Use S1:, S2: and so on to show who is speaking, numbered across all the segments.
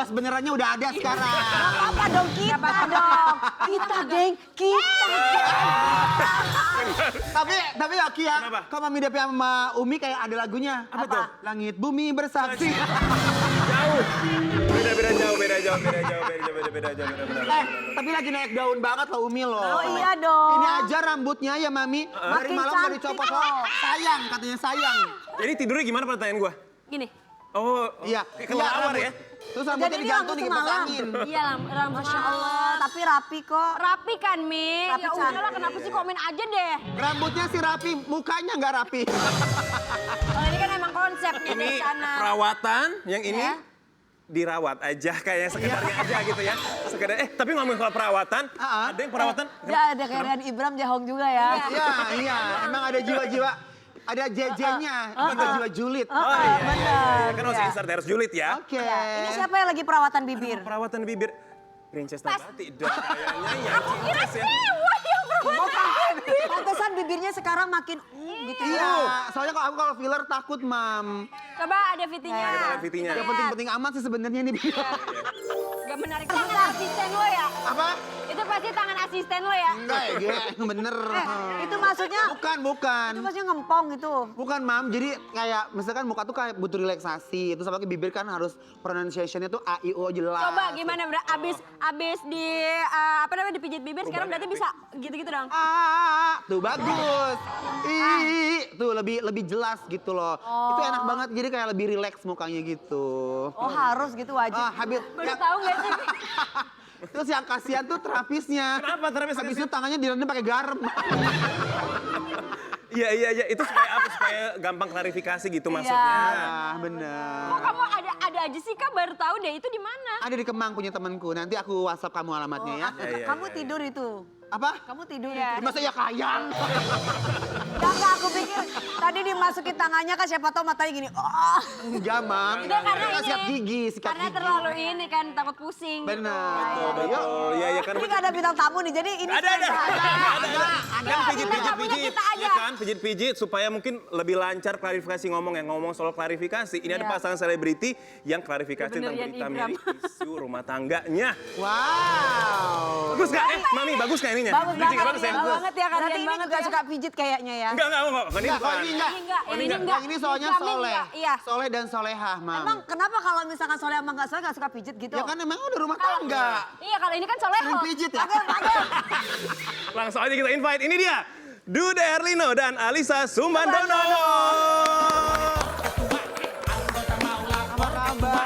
S1: bos benerannya udah ada sekarang.
S2: Gak apa-apa dong, kita dong. Kita, geng. Kita.
S1: Tapi Oki ya,
S3: Kenapa?
S1: kok Mami Depi sama Umi kayak ada lagunya.
S3: Apa tuh?
S1: Langit bumi bersaksi.
S3: Jauh. Beda jauh.
S1: Tapi lagi naik daun banget loh Umi loh.
S2: Oh iya dong.
S1: Ini aja rambutnya ya Mami, dari
S2: Makin
S1: malam gak
S2: cantik
S1: dicopot
S2: loh.
S1: kok. Sayang, katanya sayang.
S3: Jadi tidurnya gimana pertanyaan gua?
S4: Gini.
S3: Oh,
S1: Iya.
S3: kayak kelelawar ya?
S1: Terus rambutnya
S2: Jadi ini
S1: digantung
S2: rambut
S1: dikipas
S2: semalam.
S1: angin.
S4: Iya rambut
S2: Masya Allah, tapi rapi kok.
S4: Rapi kan, Mi?
S2: Rapi
S4: Ya udahlah,
S2: cantik.
S4: kenapa sih komen aja deh.
S1: Rambutnya sih rapi, mukanya nggak rapi.
S4: Kalau ini kan emang konsepnya
S3: Ini
S4: dari sana.
S3: perawatan, yang ini
S2: Ya.
S3: dirawat aja kayak sekedarnya aja gitu ya. Sekedar tapi ngomongin soal perawatan, ada yang perawatan.
S2: Ya ada kayak Dan Ibram Jahong juga ya.
S1: Iya, emang ada jiwa-jiwa, ada JJ-nya, ada jiwa julid.
S3: Oh iya,
S2: benar.
S3: kan harus insert harus julid ya.
S1: Oke.
S2: Ini siapa yang lagi perawatan bibir?
S3: Perawatan bibir. Princess Nabati dong kayaknya ya. Princess ya.
S2: Pantesan bibirnya sekarang makin gitu.
S1: Iya, soalnya kalau aku kalau filler takut, Mam.
S4: Coba ada fitinya.
S3: Ada fitinya.
S1: Yang penting-penting amat sih sebenarnya nih.
S4: Gak menarik. Tangan asisten lo ya?
S1: Apa?
S4: Itu pasti tangan asisten lo ya?
S1: Enggak ya, Ge. Bener.
S2: Itu maksudnya,
S1: Bukan.
S2: itu maksudnya ngempong gitu.
S1: Bukan, Mam. Jadi kayak misalkan muka tuh kayak butuh relaksasi. Terus apalagi bibir kan harus pronunciation-nya tuh A, I, O jelas.
S4: Coba gimana, Bra? Abis di, apa namanya, dipijit bibir, sekarang berarti bisa gitu-gitu dong?
S1: Tuh bagus. Tuh lebih jelas gitu loh. Itu enak banget. Jadi kayak lebih rileks mukanya gitu.
S2: Oh harus gitu wajib.
S1: Habis
S4: Baru tahu gak sih?
S1: terus yang kasihan tuh terapisnya.
S3: Kenapa terapis?
S1: Habis itu tangannya direndam pakai garam.
S3: Iya. Itu supaya apa? Supaya gampang klarifikasi gitu maksudnya.
S1: Ah, bener.
S4: Kok kamu ada aja sih, Kak? Baru tahu deh itu di mana?
S1: Ada di Kemang punya temanku. Nanti aku WhatsApp kamu alamatnya ya.
S3: Iya,
S2: Kamu tidur itu.
S1: Apa?
S2: Kamu tidur
S4: Iya.
S2: itu.
S1: Masa ya kayang?
S2: Enggak, aku pikir tadi dimasukin tangannya kan siapa tahu matanya gini. Oh.
S1: Enggak, Mam.
S4: Udah karena
S1: Kita
S4: ini.
S1: sikat gigi, sikat
S4: Karena
S1: gigi.
S4: terlalu ini kan, takut pusing.
S1: Bener.
S3: Betul. Iya kan.
S2: Ini gak ada bintang tamu nih, jadi ini
S3: Ada. Kan
S4: Kita punya kita aja.
S3: ya kan, pijit-pijit supaya mungkin lebih lancar klarifikasi ngomong yang ngomong soal klarifikasi. Ini ada
S2: Iya.
S3: pasangan selebriti yang klarifikasi
S4: Bener,
S3: tentang
S4: Yan
S3: berita
S4: Ibram.
S3: milik isu rumah tangganya.
S1: Wow.
S3: Bagus gak? Mami bagus gak ininya?
S2: Bagus
S3: Bridging
S2: banget,
S3: bagus ya?
S4: Bagus banget ya,
S2: Berarti
S4: kalian
S2: ini
S4: banget
S2: juga
S4: ya.
S2: suka pijit kayaknya ya.
S3: Enggak, ini
S1: Enggak,
S3: bukan.
S1: kalau ini enggak.
S4: Ini enggak,
S3: Oh, ini
S4: ini
S3: enggak.
S4: enggak.
S1: Yang ini soalnya
S4: Dijamin
S1: soleh.
S4: enggak, iya.
S1: Soleh dan solehah, Mam.
S2: Emang kenapa kalau misalkan soleh sama nggak soleh nggak suka pijit gitu?
S1: Ya kan emang udah rumah tangga.
S4: Iya, kalau ini kan soleho.
S1: Sering pijit ya?
S3: Langsung aja kita invite. Ini dia. Dude Erlino dan Alisa Sumandono.
S1: Apa kabar?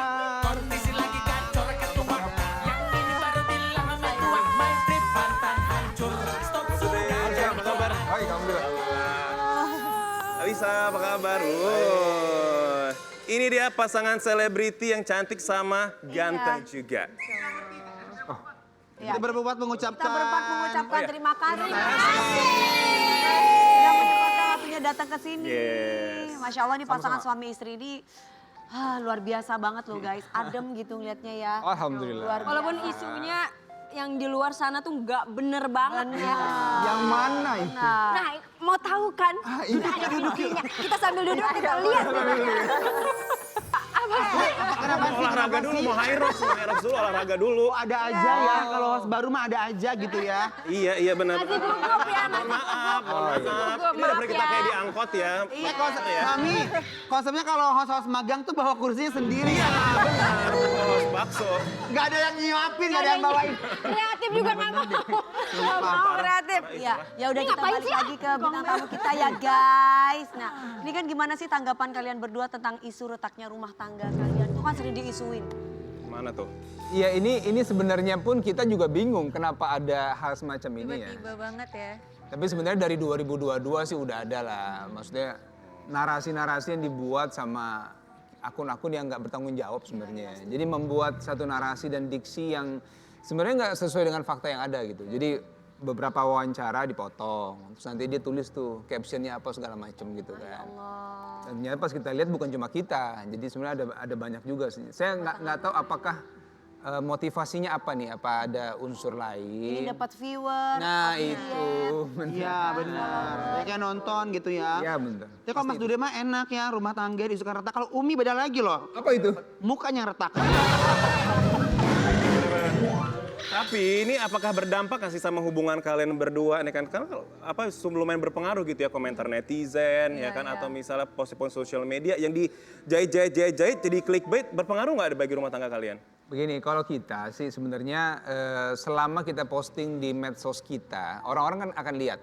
S3: Apa kabar?
S5: Hai, alhamdulillah.
S3: Alisa, apa kabar? Ini dia pasangan selebriti yang cantik sama ganteng juga.
S2: Iya.
S1: Kita berempat mengucapkan.
S2: Kita berempat mengucapkan
S3: Oh, iya.
S2: terima kasih. Yang menyempatkan waktunya datang ke sini.
S3: Yes.
S2: Masya Allah nih pasangan suami istri ini luar biasa banget loh guys. Adem gitu ngeliatnya ya.
S5: Alhamdulillah.
S2: Luar biasa.
S4: Walaupun isunya yang di luar sana tuh nggak bener banget ya.
S1: Yang mana itu?
S4: Nah, mau tahu kan?
S1: ini
S4: Sudah ada
S1: kita duduk yuk.
S4: videonya. Kita sambil duduk kita lihat. Apa sih?
S3: Olahraga dulu, mau high rocks dulu, olahraga dulu.
S1: Ada aja ya, kalau host baru mah ada aja gitu ya.
S3: Iya benar.
S4: Masih gugup ya, masih
S3: Maaf.
S4: gugup.
S3: Ini udah pernah kita
S4: Maaf
S3: kayak
S4: ya.
S3: diangkot ya.
S1: Iya, kami konsepnya kalau host-host magang tuh bawa kursinya sendiri ya.
S3: Host bakso.
S1: Gak ada yang nyiapin, gak ada yang bawain.
S4: Kreatif juga nggak mau. Nggak mau kreatif.
S2: Ya, ya udah
S4: Ini
S2: kita
S4: ngapain
S2: balik
S4: sih,
S2: lagi ke bintang tamu kita ya guys. Nah, ini kan gimana sih tanggapan kalian berdua tentang isu retaknya rumah tangga kalian? Itu kan sering diisuin.
S3: Mana tuh?
S5: Iya, ini sebenarnya pun kita juga bingung kenapa ada hal semacam ini ya.
S4: Tiba banget ya.
S5: Tapi sebenarnya dari 2022 sih udah ada lah. Maksudnya narasi-narasi yang dibuat sama akun-akun yang nggak bertanggung jawab sebenarnya. Jadi membuat satu narasi dan diksi yang sebenarnya nggak sesuai dengan fakta yang ada gitu. Jadi beberapa wawancara dipotong, terus nanti dia tulis tuh captionnya apa segala macam gitu kan. Dan ternyata pas kita lihat bukan cuma kita, jadi sebenarnya ada banyak juga sih. Saya nggak tahu apakah motivasinya apa nih, apa ada unsur lain.
S2: Ini dapat viewer.
S5: Nah itu,
S1: Iya benar. Ya kayak nonton gitu ya.
S5: ya bener.
S1: Ya kalau Mas Dude mah enak ya, rumah tangga disuka retak. Kalau Umi beda lagi loh,
S5: Apa itu?
S1: mukanya yang retak.
S3: Tapi ini apakah berdampak nggak sih sama hubungan kalian berdua? Ini kan apa lumayan berpengaruh gitu ya komentar netizen ya kan atau misalnya post-post sosial media yang dijahit jadi clickbait berpengaruh nggak bagi rumah tangga kalian?
S5: Begini, kalau kita sih sebenarnya selama kita posting di medsos kita, orang-orang kan akan lihat.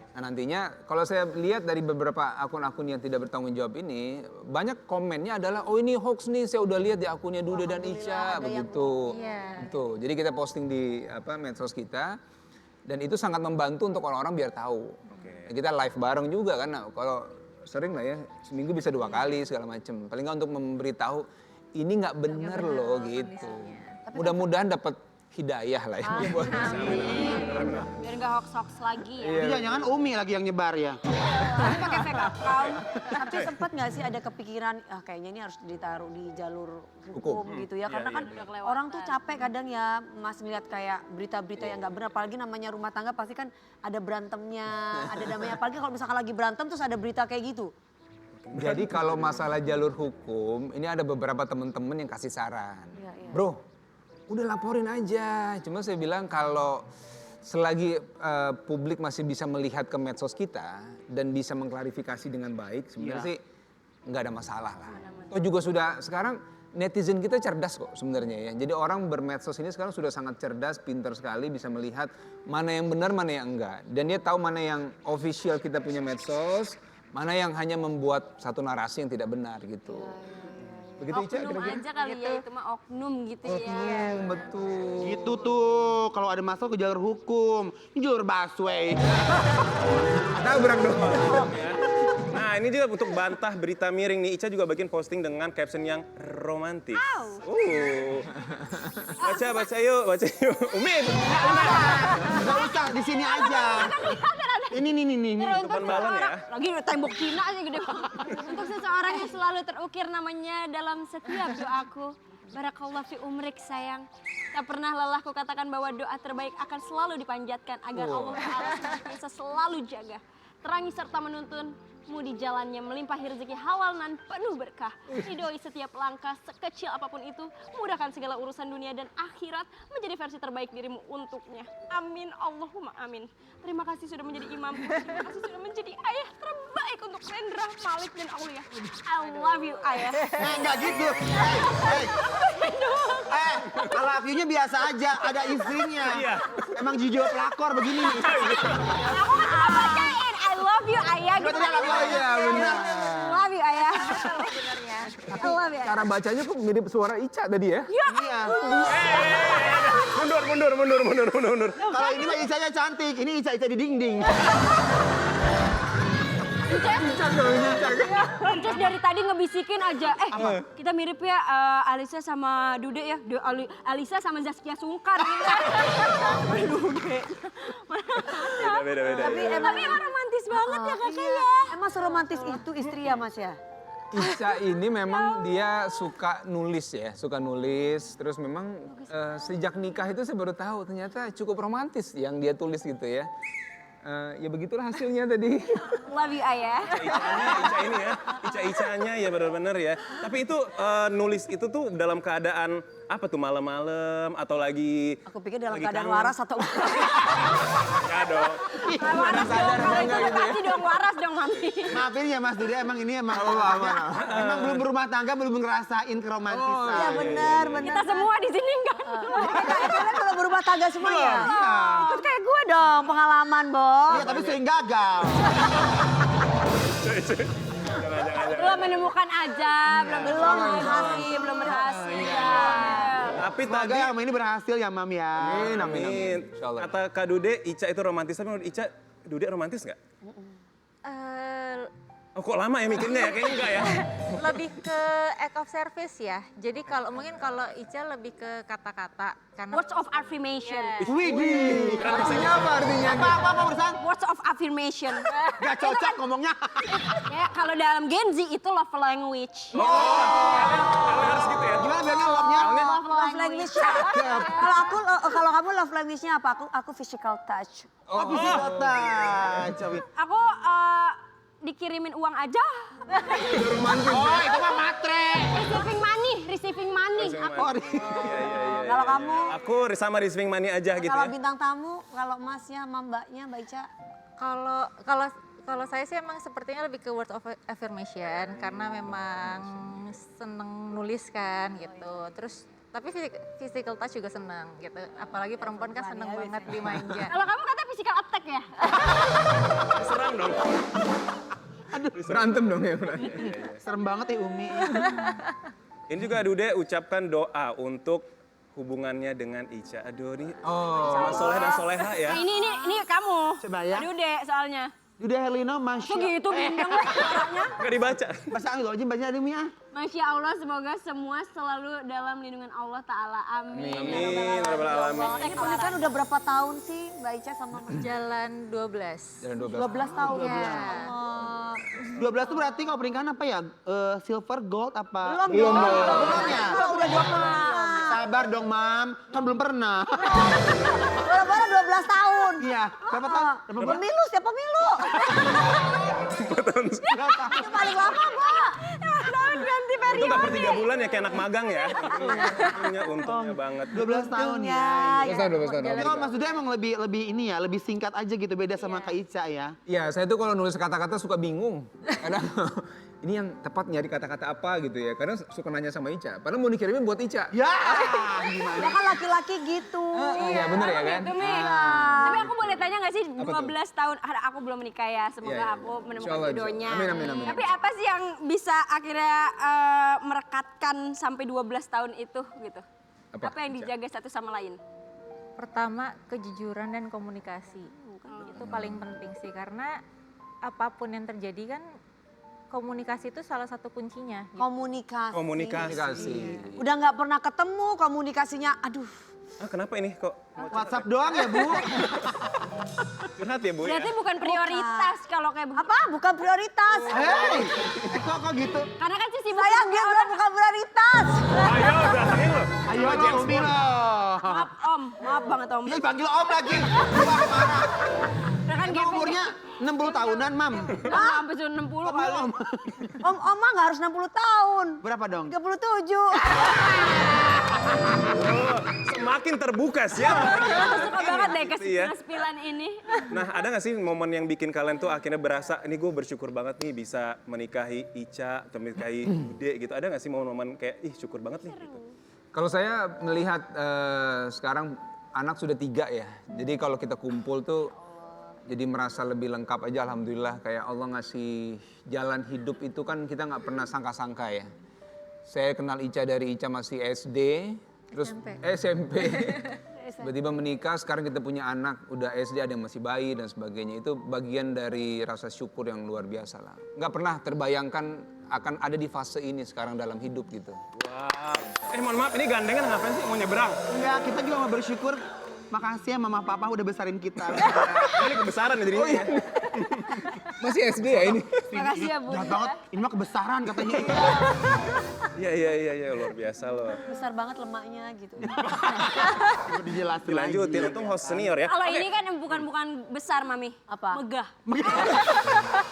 S5: Nah nantinya kalau saya lihat dari beberapa akun-akun yang tidak bertanggung jawab ini, banyak komennya adalah, oh ini hoax nih, saya udah lihat di akunnya Dude dan Ica, begitu. Betul. Jadi kita posting di medsos kita, dan itu sangat membantu untuk orang-orang biar tahu. Kita live bareng juga kan, nah, kalau sering lah ya, seminggu bisa 2 kali segala macam. Paling nggak untuk memberitahu, ini nggak bener loh gitu. Mudah-mudahan dapat hidayah lah ya.
S4: Biar nggak hoax-hoax lagi ya.
S1: Itu jangan Umi lagi yang nyebar ya.
S4: Tapi pakai fake account.
S2: Tapi sempat nggak sih ada kepikiran, kayaknya ini harus ditaruh di jalur hukum gitu ya. Karena kan orang tuh capek kadang ya Mas ngeliat kayak berita-berita yang nggak benar. Apalagi namanya rumah tangga pasti kan ada berantemnya, ada damainya. Apalagi kalau misalkan lagi berantem terus ada berita kayak gitu.
S5: Jadi kalau masalah jalur hukum, ini ada beberapa teman-teman yang kasih saran. Bro, udah laporin aja. Cuma saya bilang kalau selagi publik masih bisa melihat ke medsos kita dan bisa mengklarifikasi dengan baik, sebenarnya sih nggak ada masalah lah. Toh juga sudah sekarang netizen kita cerdas kok sebenarnya ya. Jadi orang bermedsos ini sekarang sudah sangat cerdas, pintar sekali, bisa melihat mana yang benar, mana yang enggak. Dan dia tahu mana yang official kita punya medsos, mana yang hanya membuat satu narasi yang tidak benar gitu. Begitu Ica
S4: Oknum
S5: kira-kira?
S4: aja kali ya, itu mah oknum gitu ya.
S5: Oknum, betul.
S1: Gitu tuh, kalau ada masalah ke jalur hukum. Ini jalur busway.
S5: Tabrak dong.
S3: Nah ini juga untuk bantah berita miring nih, Ica juga bikin posting dengan caption yang romantis. Baca yuk. Umi,
S1: Gak usah, di sini aja. Ini.
S3: depan balon ya.
S4: Lagi tembok Cina aja gede banget. Untuk seseorang yang selalu terukir namanya dalam setiap doaku. Barakallah fi umrik sayang. Tak pernah lelah ku katakan bahwa doa terbaik akan selalu dipanjatkan agar Allah Ta'ala bisa selalu jaga. Terangi serta menuntunmu di jalannya melimpahi rezeki halal dan penuh berkah. Ridhoi setiap langkah sekecil apapun itu, mudahkan segala urusan dunia dan akhirat menjadi versi terbaik dirimu untuknya. Amin Allahumma amin. Terima kasih sudah menjadi imam. Terima kasih sudah menjadi ayah terbaik untuk Rendra, Malik dan Aulia. I love you ayah.
S1: Enggak gitu. I love you-nya biasa aja, ada istrinya. Emang Jijo pelakor begini nih.
S4: Aku kan cuma bacain I love you ayah gitu.
S1: Betul, I love you,
S5: Iya benar.
S4: Love you ayah. Sebenarnya. I love you.
S5: Cara bacanya kok mirip suara Ica tadi ya?
S1: Iya.
S3: Mundur.
S1: Kalau ini mah Icanya cantik, ini Ica di dinding.
S4: Terus dari tadi ngebisikin aja, kita mirip ya Alisa sama Dude ya. Alisa sama Zaskia Sungkar. Dude.
S3: Beda.
S2: Tapi
S4: Tapi emang romantis banget ya kakaknya.
S2: Emang seromantis itu istri ya Mas ya?
S5: Ica ini memang dia suka nulis ya, terus memang sejak nikah itu saya baru tahu ternyata cukup romantis yang dia tulis gitu ya. Ya begitulah hasilnya tadi.
S4: Love you ayah.
S3: Ica-icanya ya benar-benar ya. Tapi itu nulis itu tuh dalam keadaan apa tuh malam-malam atau lagi
S2: Aku pikir dalam
S3: lagi
S2: keadaan
S3: kangen?
S2: waras atau
S3: Ya dong.
S4: Waras dong, kalau itu udah pasti dong waras dong mami.
S1: Maafin ya Mas Dude, emang ini emang emang belum berumah tangga, belum ngerasain keromantisan.
S2: Iya benar.
S4: Kita semua di sini enggak.
S2: Kalian belum berumah tangga semua ya?
S1: Iya.
S2: Ikut kayak gue dong pengalaman, Bo.
S1: Iya, tapi sering gagal.
S4: Belum menemukan aja, belum berhasil.
S3: Tapi
S1: Semoga
S3: tadi
S1: yang ini berhasil ya Mam ya.
S3: Amin.
S5: Insyaallah.
S3: Kata Kak Dude, Ica itu romantis. Tapi menurut Ica, Dude romantis nggak? Oh kok lama ya mikirnya ya? Kayaknya enggak ya.
S6: Lebih ke act of service ya. Jadi kalau mungkin kalau Ica lebih ke kata-kata karena
S4: Words of affirmation.
S1: Widih.
S5: Artinya apa artinya?
S1: Apa urusan?
S4: Words of affirmation.
S1: Gak cocok ngomongnya.
S4: Ya, kalau dalam Gen Z itu love language.
S3: Harus gitu ya.
S1: Gimana bilangnya love-nya?
S2: Love language. Kalau kamu love language-nya apa? Aku physical touch.
S1: Oh, physical touch.
S4: Aku dikirimin uang aja.
S1: Oh, itu mah matre.
S4: Receiving money. Aku
S1: Oh,
S2: Kalau kamu,
S3: Aku sama receiving money aja gitu
S2: kalau
S3: ya.
S2: bintang tamu, kalau masnya sama mbaknya, Mbak Ica.
S6: Kalau saya sih emang sepertinya lebih ke word of affirmation karena memang seneng nulis kan gitu. Terus tapi physical touch juga senang gitu. Apalagi perempuan kan seneng banget dimanja.
S4: Kalau kamu kata physical attack ya?
S3: Serang dong.
S5: Berantem dong ya berarti.
S1: serem banget ya Umi.
S3: Ini juga Dude ucapkan doa untuk hubungannya dengan Ica. Aduh ini sama Soleh dan Soleha ya.
S4: Nah, ini kamu.
S1: Coba ya.
S4: Aduh deh soalnya.
S1: Duda Herlino, Masya.
S4: Begitu bintang suaranya.
S3: Gak dibaca.
S1: Bahasa Arab aja, baca ada Umi ah.
S4: Masya Allah, semoga semua selalu dalam lindungan Allah Ta'ala. Amin.
S3: Amin. Rabbal alamin.
S2: Pernikahan udah berapa tahun sih Mbak Ica sama Mas?
S6: Jalan 12.
S5: Jalan 12
S2: 12 tahun.
S6: Ya.
S2: Oh.
S1: 12 tuh berarti kalau pernikahan apa ya? Silver, gold apa?
S2: Belum dong.
S1: Belum ya?
S2: Udah 12.
S1: Sabar dong, Mam. Kan belum pernah.
S2: Baru-baru 12 tahun.
S1: Iya. Berapa tahun? Berapa bulan?
S2: Pemilu, siapa pemilu? Itu paling lama, Mbak.
S4: Tahun ganti
S3: Itu
S4: periode.
S3: gak per 3 bulan ya kayak anak magang ya. Untungnya banget.
S1: 12 tahun ya.
S5: 12 tahun.
S1: Tapi kalau Mas Duda emang lebih ini ya, lebih singkat aja gitu, beda sama Kak Ica ya.
S5: Iya, saya tuh kalau nulis kata-kata suka bingung. Kadang ini yang tepat nyari kata-kata apa gitu ya. Kadang suka nanya sama Ica. Padahal mau dikirimin buat Ica.
S1: Ya, gimana?
S2: Ya kan laki-laki gitu.
S5: Iya bener ya kan?
S4: Gitu, Mi. Tapi aku boleh tanya gak sih 12 tahun, aku belum menikah ya, semoga
S5: Iya, iya.
S4: aku menemukan
S5: Insyaallah,
S4: jodohnya.
S5: amin, amin, amin.
S4: Tapi apa sih yang bisa akhirnya merekatkan sampai 12 tahun itu gitu?
S5: Apa?
S4: Apa yang dijaga satu sama lain?
S6: Pertama kejujuran dan komunikasi. Itu paling penting sih karena apapun yang terjadi kan komunikasi itu salah satu kuncinya.
S2: Komunikasi.
S5: Komunikasi.
S2: Udah nggak pernah ketemu komunikasinya, aduh.
S3: Kenapa ini kok?
S1: WhatsApp doang ya, Bu?
S3: Curhat ya Bu ya?
S4: Berarti bukan prioritas kalau kayak begitu.
S2: Apa? Bukan prioritas.
S1: Hei, kok gitu?
S4: Karena kan sih sibuk
S2: Sayang dia bilang bukan prioritas.
S3: Ayo, datangin loh.
S1: Ayo aja Umi loh.
S4: Maaf Om, maaf banget Om.
S1: Dia panggil Om lagi. Wah, parah.
S4: Karena kan
S1: Emang umurnya 60 tahunan, Mam.
S4: sampai 60 kali.
S1: Om.
S2: Oma nggak harus 60 tahun.
S1: Berapa dong?
S2: 37.
S3: Semakin terbuka siapa?
S4: Aku suka banget deh
S3: Iya.
S4: kespilan ini.
S3: Nah, ada gak sih momen yang bikin kalian tuh akhirnya berasa, ini gue bersyukur banget nih bisa menikahi Ica atau menikahi Bude gitu. Ada gak sih momen-momen kayak, ih syukur banget nih gitu.
S5: Kalau saya melihat sekarang anak sudah 3 ya. Jadi kalau kita kumpul tuh jadi merasa lebih lengkap aja alhamdulillah. Kayak Allah ngasih jalan hidup itu kan kita nggak pernah sangka-sangka ya. Saya kenal Ica dari Ica masih SD, terus SMP. Tiba-tiba menikah, sekarang kita punya anak, udah SD ada yang masih bayi dan sebagainya. Itu bagian dari rasa syukur yang luar biasa lah. Nggak pernah terbayangkan akan ada di fase ini sekarang dalam hidup gitu.
S3: Wow. Mohon maaf, ini gandengan ngapain sih? Mau nyebrang?
S1: Enggak, kita juga mau bersyukur. Makasih ya Mama Papa udah besarin kita.
S3: Ini kebesaran ya jadinya. ya.
S5: Masih SD ya ini?
S4: Makasih ya Bu.
S1: Jahat banget, ini mah kebesaran katanya.
S3: Iya, luar biasa loh.
S2: Besar banget lemaknya gitu.
S1: Udah dijelasin
S3: Dilanjutin,
S1: lagi.
S3: untung host senior ya.
S4: Kalau ini kan bukan besar Mami.
S2: Apa?
S4: Megah.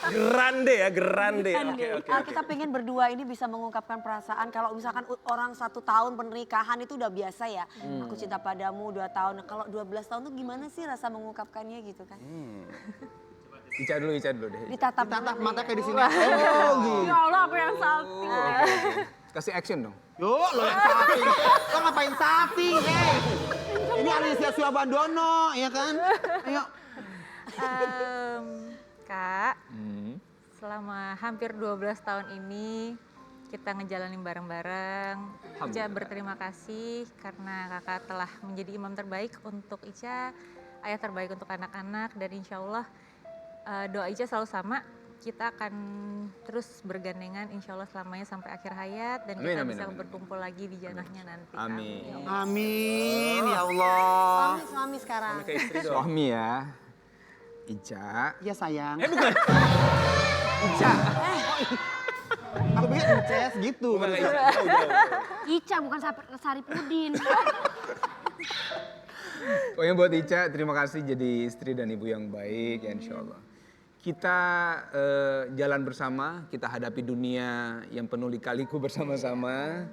S3: Grande ya, grande. Oke.
S2: Kita pengen berdua ini bisa mengungkapkan perasaan. Kalau misalkan orang 1 tahun pernikahan itu udah biasa ya. Aku cinta padamu 2 tahun. Nah, kalau 12 tahun tuh gimana sih rasa mengungkapkannya gitu kan?
S5: Ica dulu deh.
S2: Ditatap
S1: Tatap
S2: dulu
S1: mata
S2: nih.
S1: kayak di sini. Oh, gitu.
S4: Ya Allah aku yang salting.
S5: Kasih action dong.
S1: Yuk, lo yang sapi. Lo ngapain sapi, Ini Alicia Suabandono, ya kan? Ayo.
S6: Kak, selama hampir 12 tahun ini kita ngejalanin bareng-bareng. Ica berterima kasih karena kakak telah menjadi imam terbaik untuk Ica, ayah terbaik untuk anak-anak, dan insya Allah doa Ica selalu sama. Kita akan terus bergandengan insya Allah selamanya sampai akhir hayat dan kita
S5: Amin,
S6: bisa
S5: amin.
S6: berkumpul lagi di janahnya nanti.
S5: Amin.
S1: Amin, ya Allah.
S2: Suami sekarang.
S3: Ke istri dong.
S5: Suami ya. Ica.
S1: Iya sayang.
S3: Bukan.
S5: Ica.
S1: Aku pikir Inces gitu.
S3: Bukan kayak istri. Jauh.
S4: Ica bukan Sari Pudin.
S5: Pokoknya buat Ica, terima kasih jadi istri dan ibu yang baik ya insya Allah. kita jalan bersama, kita hadapi dunia yang penuh lika-liku bersama-sama.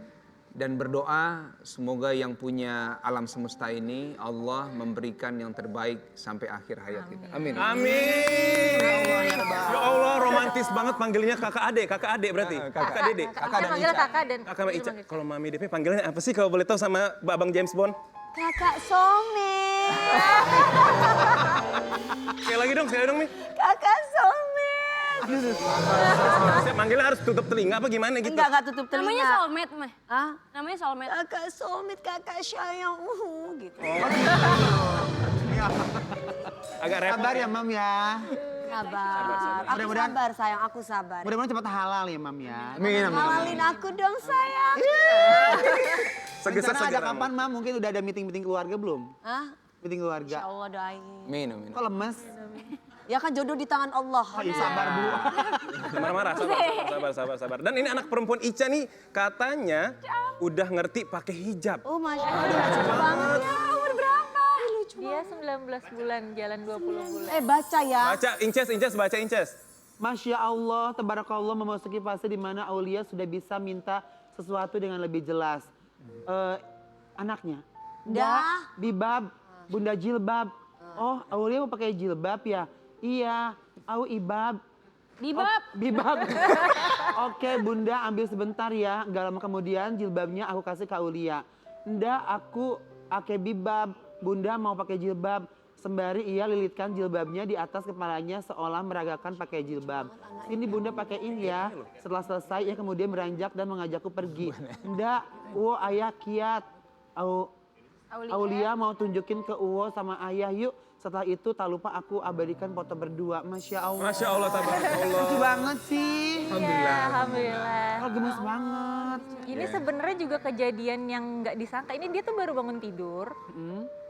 S5: Dan berdoa semoga yang punya alam semesta ini Allah memberikan yang terbaik sampai akhir hayat kita. Amin.
S3: Amin. Ya Allah, romantis banget panggilnya kakak adik berarti. Kakak Dede.
S5: Kakak dan
S6: panggil
S5: Ica.
S6: kakak dan
S3: Kakak sama Ica. Kalau Mami DP panggilannya apa sih kalau boleh tahu sama Abang James Bond?
S2: Kakak Somi.
S3: Sekali lagi dong nih.
S2: Kakak Somi.
S3: Saya manggilnya harus tutup telinga apa gimana gitu?
S2: Enggak tutup telinga.
S4: Namanya soulmate mah.
S2: Hah?
S4: Namanya soulmate.
S2: Kakak Somi, kakak sayang. Gitu.
S3: Agak repot.
S1: Sabar ya Mam ya.
S2: Sabar. Aku
S1: Mudah-mudahan-
S2: sabar sayang, aku sabar.
S1: Mudah-mudahan cepat halal ya Mam ya.
S5: Amin, amin.
S2: Halalin aku dong sayang.
S3: Segesar
S1: Rencana ada
S3: segera.
S1: kapan Mam? Mungkin udah ada meeting-meeting keluarga belum?
S2: Hah?
S1: Meeting keluarga.
S2: Ya Allah doain.
S5: Amin, amin.
S1: Kok lemes?
S2: Ya kan jodoh di tangan Allah.
S1: Oh iya sabar Bu.
S3: Marah-marah, sabar. Dan ini anak perempuan Ica nih katanya udah ngerti pakai hijab.
S2: Oh Masya Allah, lucu banget ya. Umur berapa? Lucu
S6: dia 19 bulan, jalan 20 bulan.
S2: baca ya.
S3: Baca baca Inces.
S1: Masya Allah, tabarakallah memasuki fase di mana Aulia sudah bisa minta sesuatu dengan lebih jelas. Anaknya.
S2: Dah.
S1: Bibab, Bunda jilbab. Oh, Aulia mau pakai jilbab ya? Iya, au ibab.
S4: Bibab.
S1: Oh, bibab. Oke, Bunda ambil sebentar ya. Gak lama kemudian jilbabnya aku kasih ke Aulia. Ndak, aku pakai bibab. Bunda mau pakai jilbab. Sembari ia lilitkan jilbabnya di atas kepalanya seolah meragakan pakai jilbab. Ini Bunda pakaiin ya. Setelah selesai ia kemudian beranjak dan mengajakku pergi. Ndak, ayah kiat. Aulia mau tunjukin ke Uwo sama ayah yuk. Setelah itu tak lupa aku abadikan foto berdua. Masya Allah.
S3: Masya Allah, tabarakallah.
S1: Lucu banget sih.
S6: Iya, alhamdulillah.
S1: Oh, gemes banget.
S6: Ini sebenarnya juga kejadian yang nggak disangka. Ini dia tuh baru bangun tidur,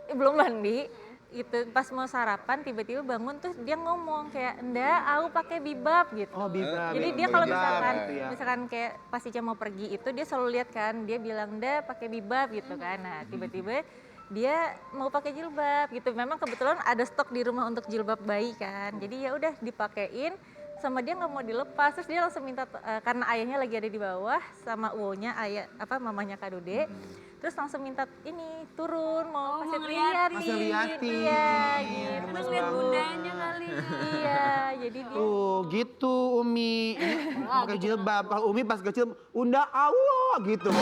S6: belum mandi. Itu pas mau sarapan tiba-tiba bangun tuh dia ngomong kayak, "Ndak, aku pakai bibab" gitu.
S1: Oh, bibab.
S6: Jadi dia kalau misalkan
S1: gitu ya.
S6: misalkan kayak pas Ica mau pergi itu dia selalu lihat kan, dia bilang, "Ndak, pakai bibab" gitu kan. Nah, tiba-tiba dia mau pakai jilbab gitu. Memang kebetulan ada stok di rumah untuk jilbab bayi kan. Jadi ya udah dipakein sama dia nggak mau dilepas. Terus dia langsung minta karena ayahnya lagi ada di bawah sama uwonya mamanya Kak Dude. Terus langsung minta ini turun mau kasih liatin.
S1: Kasih liatin.
S6: Iya gitu.
S4: Terus lihat bundanya kali.
S6: Iya, jadi dia
S1: Tuh gitu Umi. Ini pakai jilbab. Kalau Umi pas kecil, Unda Allah gitu.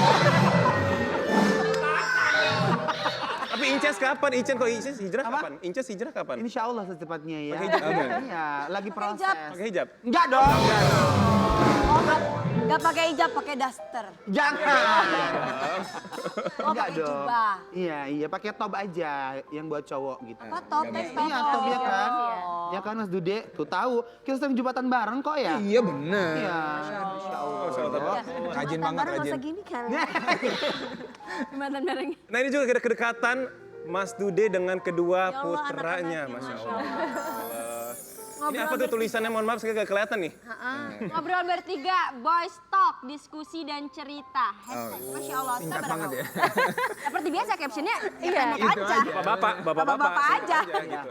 S3: Tapi Inces kapan? Kok Inces hijrah
S1: Apa?
S3: kapan? Inces hijrah kapan?
S1: Insya Allah secepatnya ya.
S3: Pakai hijab?
S1: Iya, lagi proses.
S3: Pakai hijab?
S1: Enggak dong.
S2: Oh, nggak pakai hijab, pakai daster.
S1: Jangan.
S2: Oh,
S1: Enggak
S2: pakai
S1: dong.
S2: jubah.
S1: Iya, pakai top aja yang buat cowok gitu.
S2: Apa top?
S1: Iya, top ya kan? Ya kan Mas Dude, tuh tahu. Kita sering jumatan bareng kok ya.
S5: Iya bener.
S1: Iya, Masya Allah.
S5: Rajin banget,
S2: Masa
S5: rajin.
S2: gini kan?
S4: Jembatan bareng.
S3: Nah ini juga ada kedekatan Mas Dude dengan kedua
S2: Ya Allah,
S3: putranya,
S2: anak-anaknya,
S3: Masya
S2: Masya
S3: Allah. Ini apa tuh tulisannya? Mohon maaf, saya gak kelihatan nih.
S4: Ngobrol bertiga, boys talk, diskusi dan cerita. Hashtag. Masya Allah,
S5: Singkat banget ya.
S4: Seperti biasa captionnya,
S6: Iya,
S4: pendek aja.
S3: Bapak-bapak
S2: aja.
S3: gitu.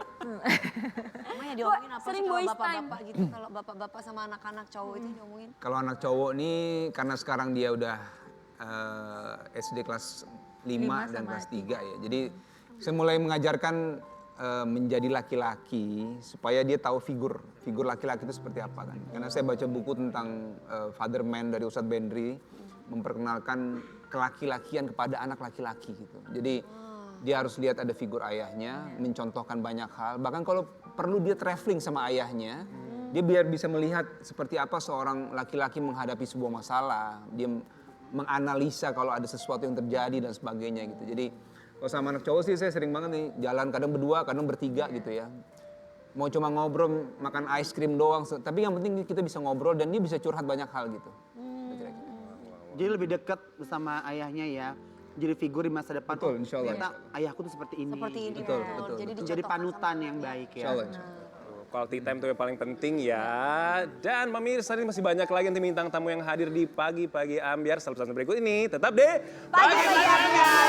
S2: Namanya diomongin apa
S4: sering
S2: sih kalau
S4: boys
S2: bapak-bapak gitu? Kalau bapak-bapak sama anak-anak cowok itu diomongin.
S5: Kalau anak cowok nih karena sekarang dia udah SD kelas 5 dan kelas 3 ya. Jadi saya mulai mengajarkan menjadi laki-laki supaya dia tahu figur laki-laki itu seperti apa kan. Karena saya baca buku tentang Father Man dari Ustadz Bendri memperkenalkan kelaki-lakian kepada anak laki-laki gitu. Jadi dia harus lihat ada figur ayahnya, mencontohkan banyak hal. Bahkan kalau perlu dia traveling sama ayahnya, dia biar bisa melihat seperti apa seorang laki-laki menghadapi sebuah masalah. Dia menganalisa kalau ada sesuatu yang terjadi dan sebagainya gitu. Jadi kalau sama anak cowok sih saya sering banget nih jalan kadang berdua, kadang bertiga gitu ya. Mau cuma ngobrol, makan ice cream doang. Tapi yang penting kita bisa ngobrol dan dia bisa curhat banyak hal gitu. Kira-kira.
S1: Jadi lebih dekat bersama ayahnya ya. Jadi figur di masa depan.
S5: Betul, insya Allah.
S1: Ternyata ayahku tuh seperti ini.
S2: Seperti ini.
S5: Betul,
S2: betul.
S5: betul,
S2: Jadi
S5: betul.
S1: Jadi
S2: dicontohkan
S1: panutan
S2: sama
S1: yang
S2: ayah.
S1: baik ya.
S5: Insya Allah, insya Allah.
S3: Quality time itu yang paling penting ya. Dan pemirsa ini masih banyak lagi nanti bintang tamu yang hadir di pagi-pagi ambiar. Selalu berikut ini tetap deh.
S2: Pagi-pagi Ambiar.